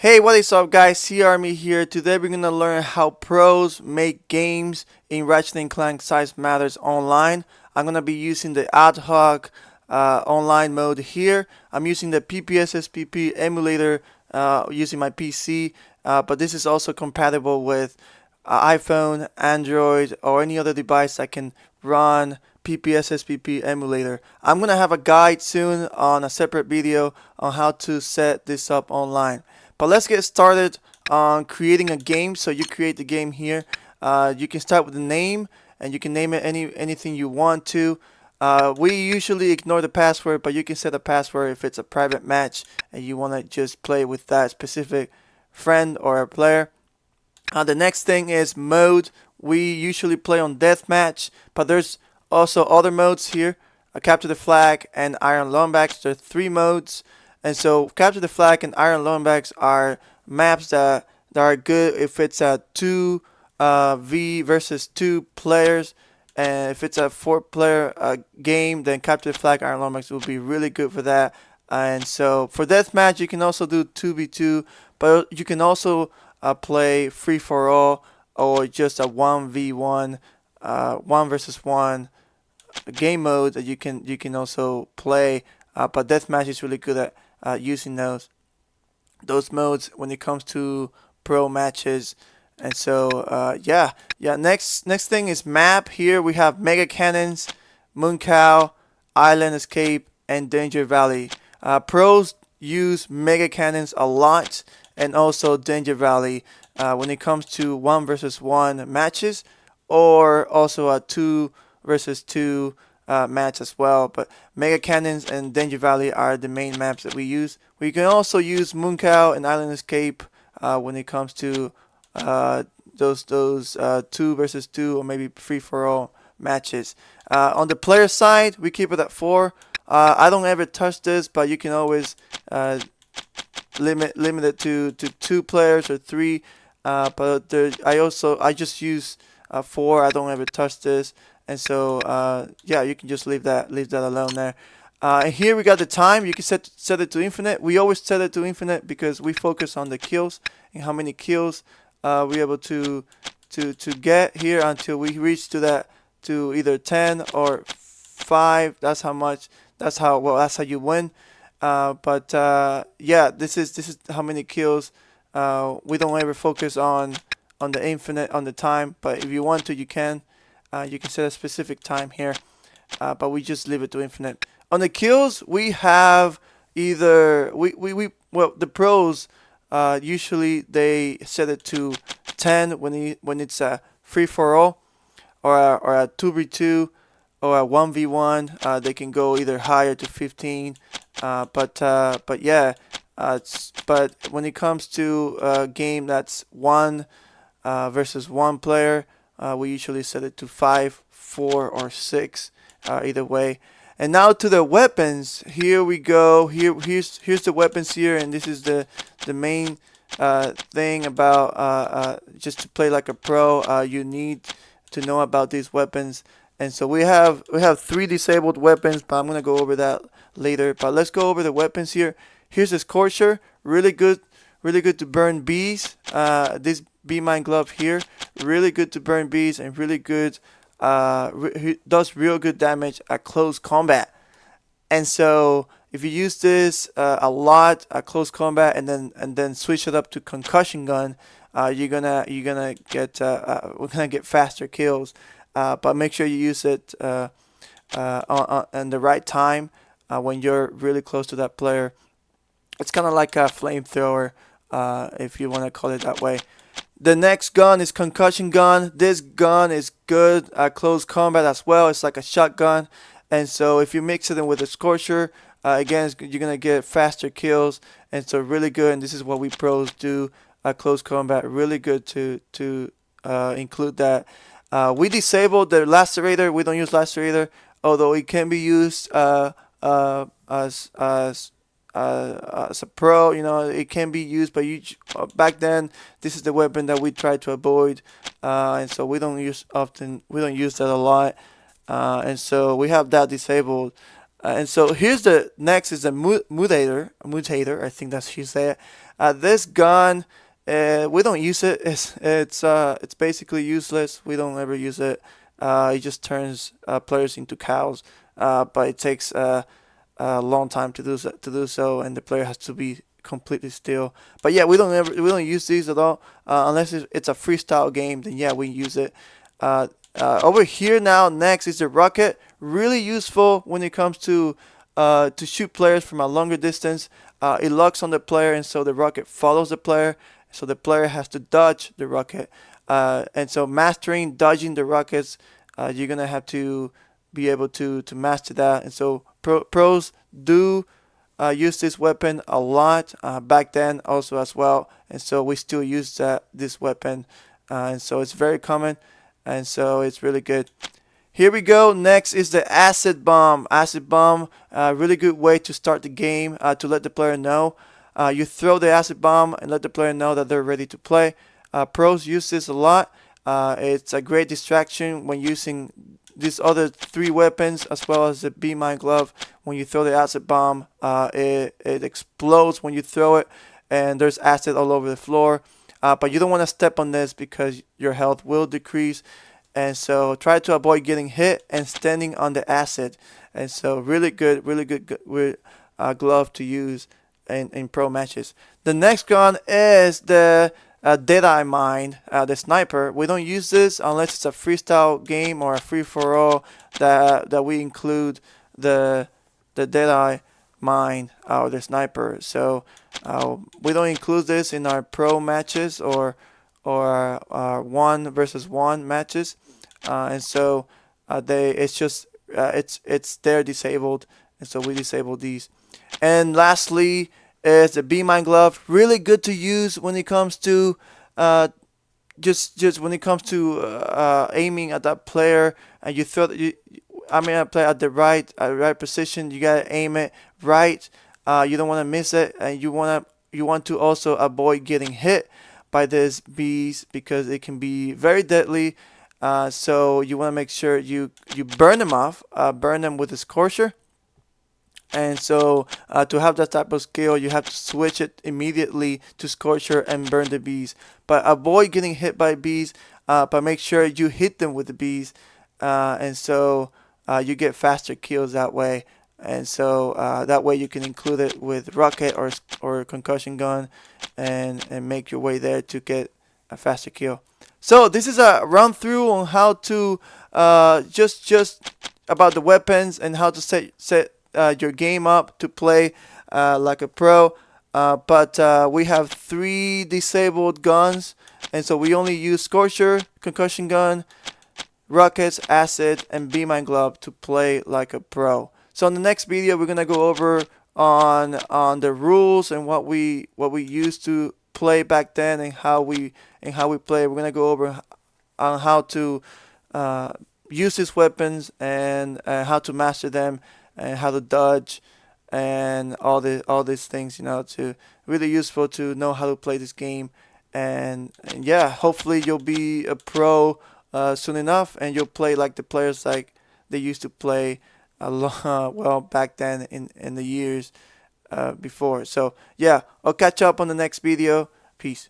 Hey, what is up, guys? C-Army here. Today we're gonna learn how pros make games in Ratchet and Clank Size Matters Online. I'm gonna be using the ad hoc online mode here. I'm using the PPSSPP emulator using my PC, but this is also compatible with iPhone, Android, or any other device that can run PPSSPP emulator. I'm gonna have a guide soon on a separate video on how to set this up online. But let's get started on creating a game. So you create the game here. You can start with the name, and you can name it anything you want to. We usually ignore the password, but you can set a password if it's a private match and you want to just play with that specific friend or a player. The next thing is mode. We usually play on deathmatch, but there's also other modes here. Capture the Flag and Iron Lombax. There are three modes. And so Capture the Flag and Iron Lombax are maps that are good if it's a 2v versus 2 players. And if it's a 4-player game, then Capture the Flag, Iron Lombax will be really good for that. And so for deathmatch, you can also do 2v2, but you can also play free for all or just a 1v1, 1 versus 1 game mode that you can also play. But deathmatch is really good at using those modes when it comes to pro matches. And so yeah. Next thing is map. Here we have Mega Cannons, Mooncow, Island Escape, and Danger Valley. Pros use Mega Cannons a lot, and also Danger Valley when it comes to 1 versus 1 matches, or also a 2 versus 2 match as well. But Mega Cannons and Danger Valley are the main maps that we use. We can also use Mooncow and Island Escape when it comes to those 2 versus 2 or maybe free for all matches. On the player side, we keep it at 4. I don't ever touch this, but you can always limit it to 2 players or 3. But I just use 4. I don't ever touch this. And so yeah, you can just leave that alone there. And here we got the time. You can set it to infinite. We always set it to infinite because we focus on the kills and how many kills we're able to get here until we reach to either 10 or 5. That's how much. That's how you win. But yeah, this is how many kills. We don't ever focus on the infinite on the time, but if you want to, you can. You can set a specific time here, but we just leave it to infinite. On the kills, we have either well, the pros usually they set it to 10 when it's a free for all, or a 2v2 or a 1v1. They can go either higher to 15, but yeah. But when it comes to a game that's 1 versus 1 player, we usually set it to 5, 4, or 6, either way. And now to the weapons. Here we go. Here's the weapons here, and this is the main thing about just to play like a pro. You need to know about these weapons. And so we have 3 disabled weapons, but I'm gonna go over that later. But let's go over the weapons here. Here's the Scorcher, really good to burn bees. This Bee Mine glove here, really good to burn bees and really good, does real good damage at close combat. And so if you use this a lot at close combat and then switch it up to concussion gun, you're gonna get we're gonna get faster kills. But make sure you use it on the right time when you're really close to that player. It's kind of like a flamethrower, if you want to call it that way. The next gun is concussion gun. This gun is good at close combat as well. It's like a shotgun, and so if you mix it in with a Scorcher, again, you're gonna get faster kills, and so really good. And this is what we pros do at close combat. Really good to include that. We disabled the lacerator. We don't use lacerator, although it can be used as as a pro. It can be used, but back then this is the weapon that we try to avoid, and so we don't use that a lot, and so we have that disabled. And so here's the next is the mutator. I think that's how you say it. This gun, we don't use it. It's basically useless. We don't ever use it. It just turns players into cows. But it takes a long time to do so, and the player has to be completely still. But yeah, we don't use these at all unless it's a freestyle game. Then yeah, we use it. Over here now, next is the rocket. Really useful when it comes to shoot players from a longer distance. It locks on the player, and so the rocket follows the player. So the player has to dodge the rocket. And so mastering dodging the rockets, you're gonna have to be able to master that. And so pros do use this weapon a lot back then also as well. And so we still use this weapon, and so it's very common, and so it's really good. Here we go. Next is the acid bomb. Acid bomb, really good way to start the game to let the player know. You throw the acid bomb and let the player know that they're ready to play. Pros use this a lot. It's a great distraction when using these other three weapons, as well as the Be Mine glove. When you throw the acid bomb, it explodes when you throw it, and there's acid all over the floor. But you don't want to step on this because your health will decrease. And so try to avoid getting hit and standing on the acid. And so really good glove to use in pro matches. The next gun is the Deadeye Mine, the sniper. We don't use this unless it's a freestyle game or a free for all that we include the Deadeye Mine or the sniper. So we don't include this in our pro matches or 1 versus 1 matches, and so it's they're disabled, and so we disable these. And lastly is the Be Mine glove. Really good to use when it comes to just when it comes to aiming at that player, and you throw I play at the right position. You gotta aim it right. You don't want to miss it, and you want to also avoid getting hit by these bees because it can be very deadly. So you want to make sure you burn them off, burn them with a scorcher. And so to have that type of skill, you have to switch it immediately to scorcher and burn the bees. But avoid getting hit by bees, but make sure you hit them with the bees, and so you get faster kills that way. And so that way you can include it with rocket or concussion gun, and make your way there to get a faster kill. So this is a run through on how to just about the weapons and how to set your game up to play like a pro. But we have 3 disabled guns, and so we only use scorcher, concussion gun, rockets, acid, and Be Mine glove to play like a pro. So in the next video, we're gonna go over on the rules and what we used to play back then and how we play. We're gonna go over on how to use these weapons and how to master them and how to dodge and all these things. To really useful to know how to play this game. And yeah, hopefully you'll be a pro soon enough, and you'll play like the players like they used to play well back then in the years before. So yeah, I'll catch up on the next video. Peace.